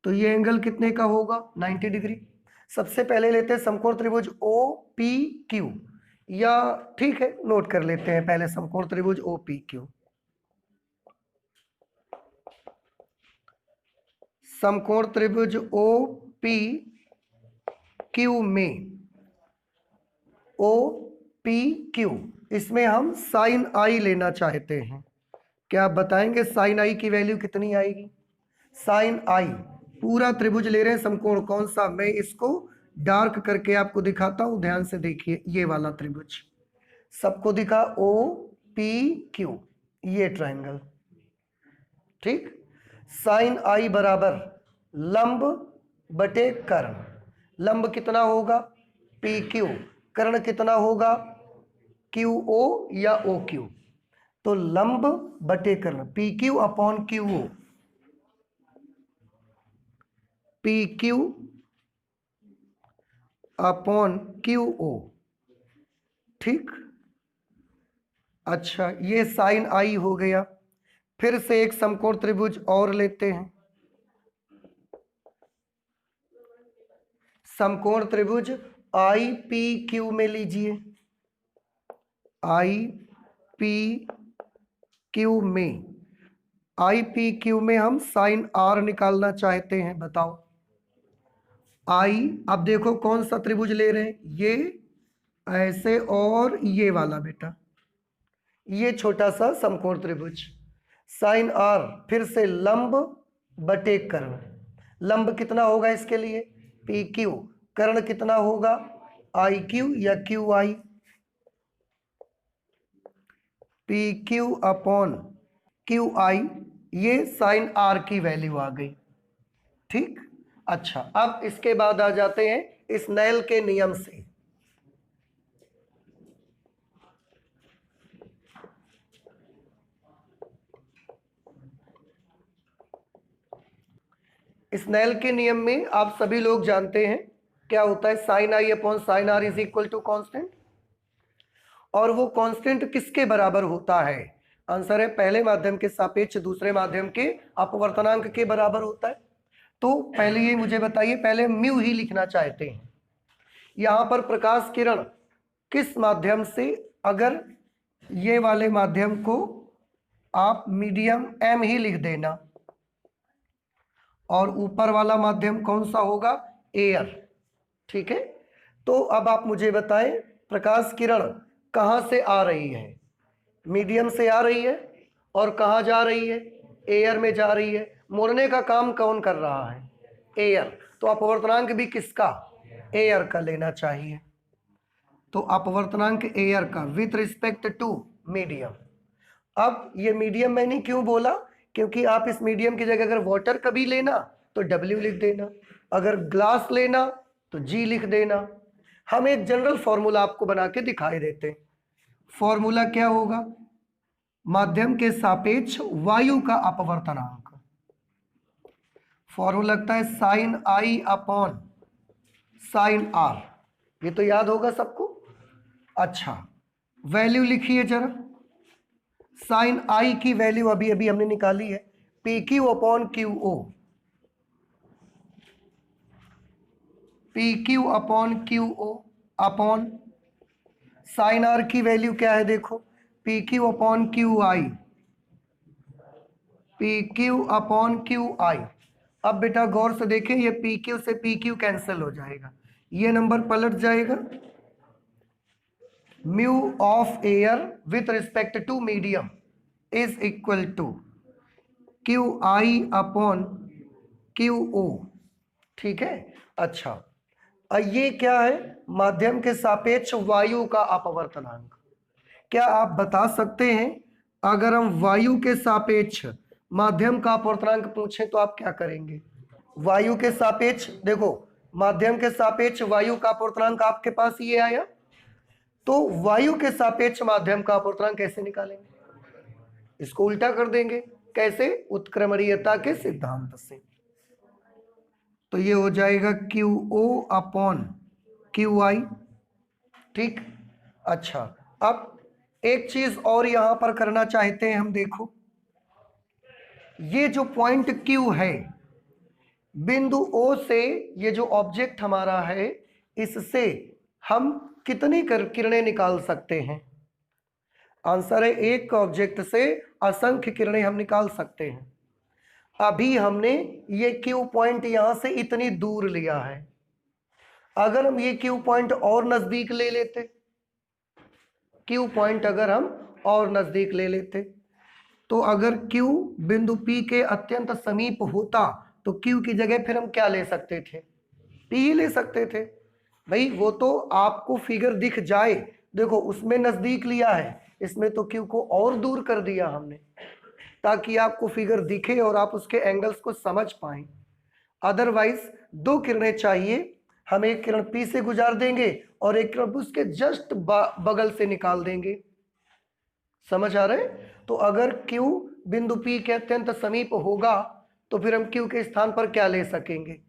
तो ये एंगल कितने का होगा? 90 डिग्री। सबसे पहले लेते हैं समकोण त्रिभुज OPQ, या ठीक है नोट कर लेते हैं पहले समकोण त्रिभुज OPQ। समकोण त्रिभुज OPQ में, OPQ, इसमें हम साइन I लेना चाहते हैं। क्या आप बताएंगे साइन I की वैल्यू कितनी आएगी? साइन I, पूरा त्रिभुज ले रहे हैं, समकोण कौन सा? मैं इसको डार्क करके आपको दिखाता हूं, ध्यान से देखिए। ये वाला त्रिभुज सबको दिखा? OPQ, ये ट्रायंगल, ठीक। साइन I बराबर लंब बटे कर्ण। लंब कितना होगा? PQ। कर्ण कितना होगा? QO या OQ। तो लंब बटे कर्ण, PQ upon QO। PQ upon QO, ठीक। अच्छा, ये साइन I हो गया। फिर से एक समकोण त्रिभुज और लेते हैं। समकोण त्रिभुज IPQ में लीजिए। IPQ में, IPQ में हम साइन R निकालना चाहते हैं। बताओ I, अब देखो कौन सा त्रिभुज ले रहे हैं? ये ऐसे और ये वाला बेटा, ये छोटा सा समकोण त्रिभुज। साइन R, फिर से लंब बटे कर्ण। लंब कितना होगा इसके लिए? PQ। कर्ण कितना होगा? IQ या QI। PQ अपॉन QI, ये साइन R की वैल्यू आ गई, ठीक। अच्छा, अब इसके बाद आ जाते हैं स्नेल के नियम से। स्नेल के नियम में आप सभी लोग जानते हैं क्या होता है? Sine I upon sine R is equal to constant. और वो कांस्टेंट किसके बराबर होता है? आंसर है पहले माध्यम के सापेक्ष दूसरे माध्यम के अपवर्तनांक के बराबर होता है। तो पहले ये मुझे बताइए, पहले म्यू ही लिखना चाहते हैं। यहां पर प्रकाश किरण किस माध्यम से, अगर ये वाले माध्यम को आप मीडियम M ही लिख देना, और ऊपर वाला माध्यम कौन सा होगा? एयर, ठीक है। तो अब आप मुझे बताएं प्रकाश किरण कहां से आ रही है? मीडियम से आ रही है, और कहां जा रही है? एयर में जा रही है। मोड़ने का काम कौन कर रहा है? एयर। तो अपवर्तनांक भी किसका? एयर का लेना चाहिए। तो अपवर्तनांक एयर का विथ रिस्पेक्ट टू मीडियम। अब ये मीडियम मैंने क्यों बोला? क्योंकि आप इस मीडियम की जगह अगर वाटर का भी लेना तो W लिख देना, अगर ग्लास लेना तो G लिख देना। हम एक जनरल फॉर्मूला आपको बना के दिखाई देते हैं। फॉर्मूला क्या होगा? माध्यम के सापेक्ष वायु का अपवर्तनांक। फॉर्मूला लगता है sine I upon sine R। ये तो याद होगा सबको। अच्छा, वैल्यू लिखिए जरा। साइन I की वैल्यू अभी अभी हमने निकाली है, PQ upon QO। PQ upon QO upon sine R की वैल्यू क्या है? देखो, PQ upon QI। PQ upon QI। अब बेटा गौर से देखें, ये PQ से PQ कैंसिल हो जाएगा, ये नंबर पलट जाएगा। Mu of air with respect to medium is equal to QI upon QO। ठीक है। अच्छा, ये क्या है? माध्यम के सापेक्ष वायु का अपवर्तनांक। क्या आप बता सकते हैं, अगर हम वायु के सापेक्ष माध्यम का अपवर्तनांक पूछें तो आप क्या करेंगे? वायु के सापेक्ष, देखो, माध्यम के सापेक्ष वायु का अपवर्तनांक आपके पास ये आया, तो वायु के सापेक्ष माध्यम का अपवर्तनांक कैसे निकालेंगे? इसको उल्टा कर देंगे। कैसे? उत्क्रमणीयता के सिद्धांत से। तो ये हो जाएगा QO अपॉन QI। ठीक। अच्छा, अब एक चीज और यहां पर करना चाहते हैं हम। देखो, ये जो पॉइंट Q है, बिंदु O से ये जो ऑब्जेक्ट हमारा है, इससे हम कितनी किरणें निकाल सकते हैं? आंसर है, एक ऑब्जेक्ट से असंख्य किरणें हम निकाल सकते हैं। अभी हमने ये Q पॉइंट यहां से इतनी दूर लिया है, अगर हम ये Q पॉइंट और नजदीक ले लेते, Q पॉइंट अगर हम और नजदीक ले लेते, तो अगर Q बिंदु P के अत्यंत समीप होता तो Q की जगह फिर हम क्या ले सकते थे? P ही ले सकते थे। भाई वो तो आपको फिगर दिख जाए, देखो उसमें नजदीक लिया है, इसमें तो Q को और दूर कर दिया हमने, ताकि आपको फिगर दिखे और आप उसके एंगल्स को समझ पाएं। अदरवाइज दो किरणें चाहिए, हम एक किरण P से गुजार देंगे और एक किरण उसके जस्ट बगल से निकाल देंगे। समझ आ रहे? तो अगर Q बिंदु P के अत्यंत समीप होगा तो फिर हम Q के स्थान पर क्या ले सकेंगे?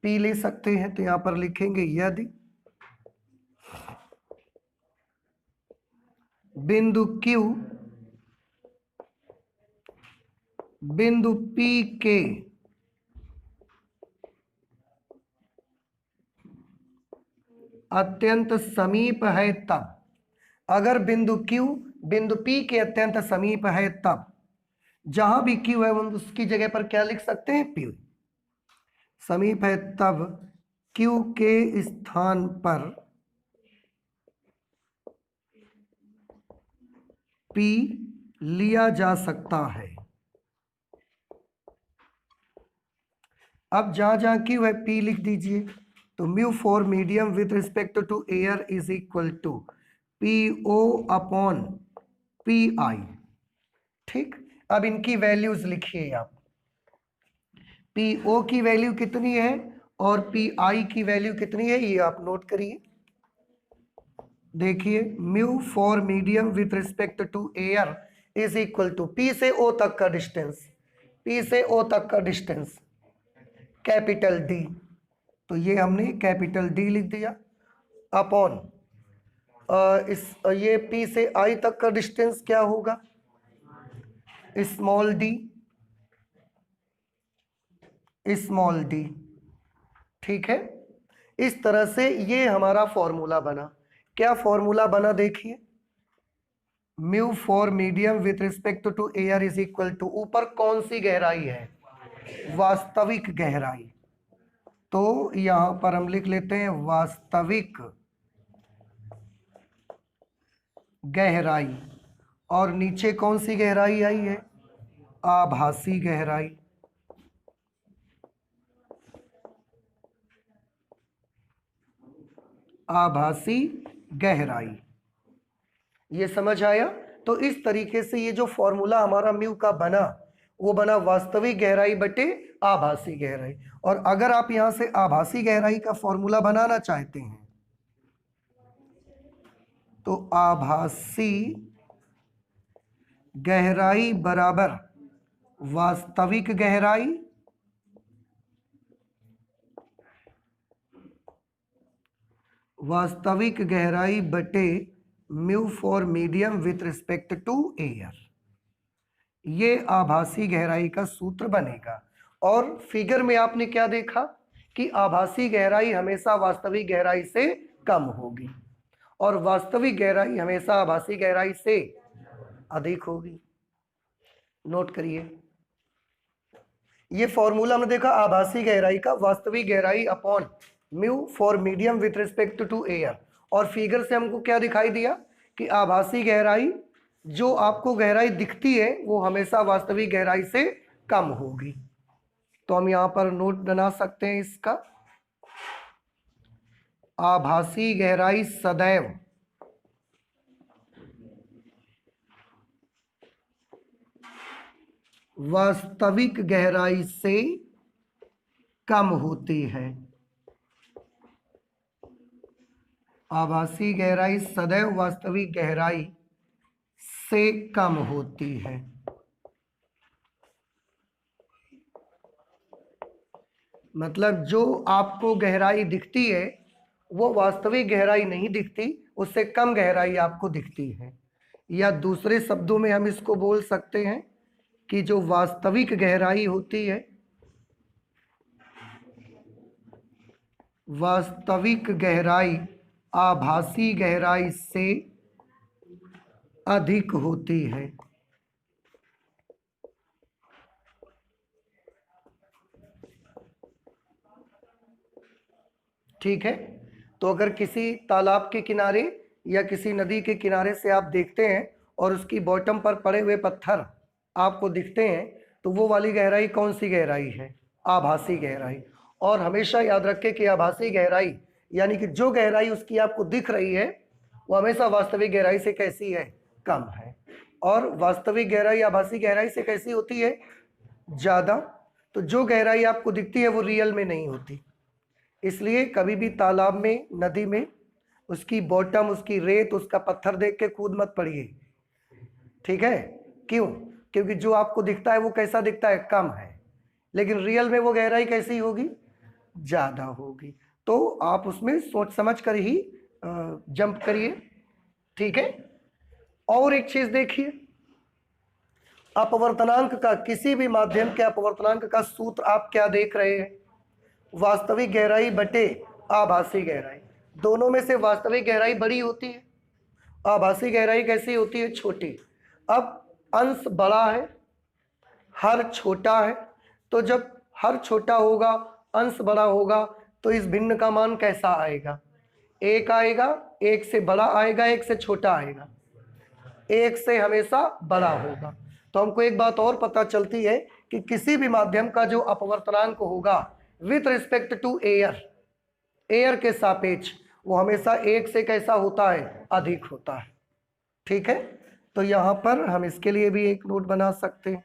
P ले सकते हैं। तो यहां पर लिखेंगे, यदि बिंदु Q बिंदु P के अत्यंत समीप है तब, अगर बिंदु Q बिंदु P के अत्यंत समीप है तब, जहां भी Q है उसकी जगह पर क्या लिख सकते हैं? P। समीप है तब Q के स्थान पर P लिया जा सकता है। अब जहां जहां Q है P लिख दीजिए। तो mu for medium with respect to air is equal to PO upon PI। ठीक। अब इनकी वैल्यूज लिखिए आप। PO की वैल्यू कितनी है और PI की वैल्यू कितनी है, ये आप नोट करिए। देखिए, mu for medium with respect to air is equal to P से O तक का डिस्टेंस, P से O तक का डिस्टेंस कैपिटल D, तो ये हमने कैपिटल D लिख दिया, अपॉन ये P से I तक का डिस्टेंस क्या होगा? Small d, small d। ठीक है। इस तरह से ये हमारा फॉर्मूला बना। क्या फॉर्मूला बना? देखिए, mu for medium with respect to air is equal to, ऊपर कौन सी गहराई है? वास्तविक गहराई। तो यहां पर हम लिख लेते हैं वास्तविक गहराई, और नीचे कौन सी गहराई आई है? आभासी गहराई। आभासी गहराई। ये समझ आया? तो इस तरीके से ये जो फॉर्मूला हमारा म्यू का बना वो बना वास्तविक गहराई बटे आभासी गहराई। और अगर आप यहां से आभासी गहराई का फॉर्मूला बनाना चाहते हैं तो आभासी गहराई बराबर वास्तविक गहराई बटे mu for medium with respect to air. ये आभासी गहराई का सूत्र बनेगा। और फिगर में आपने क्या देखा कि आभासी गहराई हमेशा वास्तविक गहराई से कम होगी और वास्तविक गहराई हमेशा आभासी गहराई से अधिक होगी। नोट करिए, ये फॉर्मूला हमने देखा आभासी गहराई का, वास्तविक गहराई upon mu for medium with respect to air. और फिगर से हमको क्या दिखाई दिया कि आभासी गहराई जो आपको गहराई दिखती है वो हमेशा वास्तविक गहराई से कम होगी। तो हम यहां पर नोट बना सकते हैं इसका, आभासी गहराई सदैव वास्तविक गहराई से कम होती है। आभासी गहराई सदैव वास्तविक गहराई से कम होती है। मतलब जो आपको गहराई दिखती है वो वास्तविक गहराई नहीं दिखती, उससे कम गहराई आपको दिखती है। या दूसरे शब्दों में हम इसको बोल सकते हैं कि जो वास्तविक गहराई होती है, वास्तविक गहराई आभासी गहराई से अधिक होती है। ठीक है? तो अगर किसी तालाब के किनारे या किसी नदी के किनारे से आप देखते हैं और उसकी बॉटम पर पड़े हुए पत्थर आपको दिखते हैं तो वो वाली गहराई कौन सी गहराई है? आभासी गहराई। और हमेशा याद रखें कि आभासी गहराई यानी कि जो गहराई उसकी आपको दिख रही है वो हमेशा वास्तविक गहराई से कैसी है? कम है। और वास्तविक गहराई आभासी गहराई से कैसी होती है? ज़्यादा। तो जो गहराई आपको दिखती है वो रियल में नहीं होती। इसलिए कभी भी तालाब में, नदी में उसकी बॉटम, उसकी रेत, उसका पत्थर देख के कूद मत पड़िए। ठीक है? क्यों? क्योंकि जो आपको दिखता है वो कैसा दिखता है? कम है। लेकिन रियल में वो गहराई कैसी होगी? ज़्यादा होगी। तो आप उसमें सोच समझ कर ही जंप करिए। ठीक है? और एक चीज देखिए, अपवर्तनांक का, किसी भी माध्यम के अपवर्तनांक का सूत्र आप क्या देख रहे हैं? वास्तविक गहराई बटे आभासी गहराई। दोनों में से वास्तविक गहराई बड़ी होती है, आभासी गहराई कैसी होती है? छोटी। अब अंश बड़ा है, हर छोटा है, तो जब हर छोटा होगा, अंश बड़ा होगा, तो इस भिन्न का मान कैसा आएगा? एक आएगा। एक से बड़ा आएगा, एक से छोटा आएगा। एक से हमेशा बड़ा होगा। तो हमको एक बात और पता चलती है कि किसी भी माध्यम का जो अपवर्तनांक होगा with respect to air, air के सापेक्ष, वो हमेशा एक से कैसा होता है? अधिक होता है। ठीक है? तो यहां पर हम इसके लिए भी एक नोट बना सकते हैं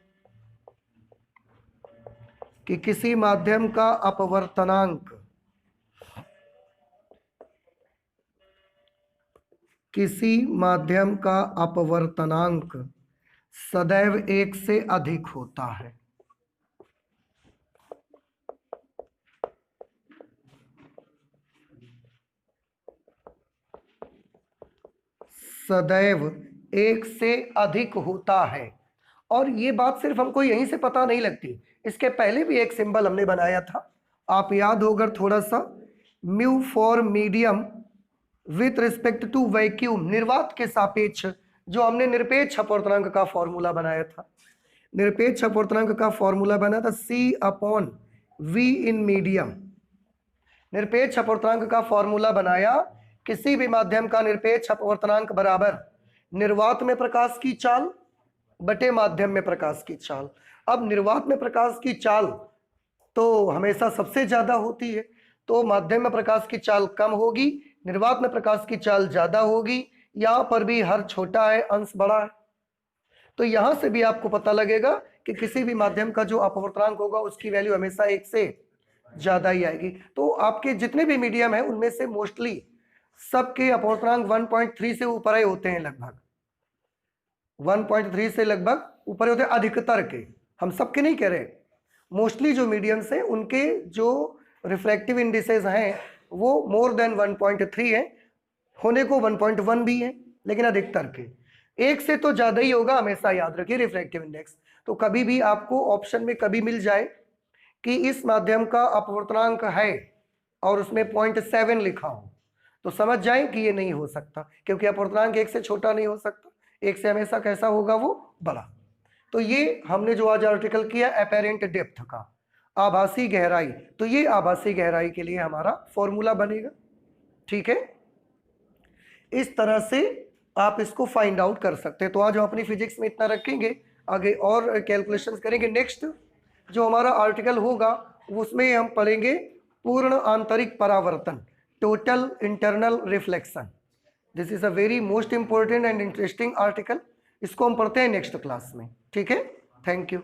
कि किसी माध्यम का अपवर्तनांक, किसी माध्यम का अपवर्तनांक सदैव एक से अधिक होता है। सदैव एक से अधिक होता है। और ये बात सिर्फ हमको यहीं से पता नहीं लगती, इसके पहले भी एक सिंबल हमने बनाया था, आप याद होगा थोड़ा सा, mu for medium with respect to vacuum, निर्वात के सापेक्ष, जो हमने निरपेक्ष अपवर्तनांक का फॉर्मूला बनाया था। निरपेक्ष अपवर्तनांक का फॉर्मूला बना था C/V इन मीडियम। निरपेक्ष अपवर्तनांक का फॉर्मूला बनाया, किसी भी माध्यम का निरपेक्ष अपवर्तनांक बराबर निर्वात में प्रकाश की चाल बटे माध्यम में प्रकाश की चाल। अब निर्वात में प्रकाश की चाल तो हमेशा सबसे ज्यादा होती है, तो माध्यम में प्रकाश की चाल कम होगी, निर्वात में प्रकाश की चाल ज्यादा होगी, यहां पर भी हर छोटा है, अंश बड़ा है। तो यहां से भी आपको पता लगेगा कि किसी भी माध्यम का जो अपवर्तनांक होगा उसकी वैल्यू हमेशा 1 से ज्यादा ही आएगी। तो आपके जितने भी मीडियम है उनमें से मोस्टली सबके अपवर्तनांक 1.3 से ऊपर ही होते हैं, लगभग 1.3 से लगभग ऊपर होते हैं, अधिकतर के, हम सबके नहीं कह रहे। मोस्टली जो मीडियम्स हैं उनके जो रिफ्रैक्टिव इंडिसेस हैं वो मोर देन 1.3 है, होने को 1.1 भी है, लेकिन अधिकतर के 1 से तो ज्यादा ही होगा, हमेशा याद रखिए रिफ्रैक्टिव इंडेक्स। तो कभी भी आपको ऑप्शन में कभी मिल जाए कि इस माध्यम का अपवर्तनांक है और उसमें 0.7 लिखा हो, तो समझ जाए कि ये नहीं हो सकता, क्योंकि अपवर्तनांक 1 से छोटा नहीं हो सकता, 1 से हमेशा कैसा होगा, वो बड़ा। तो ये हमने जो आज आर्टिकल किया एपेरेंट डेप्थ का, आभासी गहराई, तो ये आभासी गहराई के लिए हमारा फॉर्मूला बनेगा। ठीक है, इस तरह से आप इसको फाइंड आउट कर सकते हैं। तो आज हम अपनी फिजिक्स में इतना रखेंगे, आगे और कैलकुलेशंस करेंगे। नेक्स्ट जो हमारा आर्टिकल होगा उसमें हम पढ़ेंगे पूर्ण आंतरिक परावर्तन, total internal reflection. This is a very most important and interesting article. इसको हम पढ़ते हैं नेक्स्ट क्लास में। ठीक है, थैंक यू।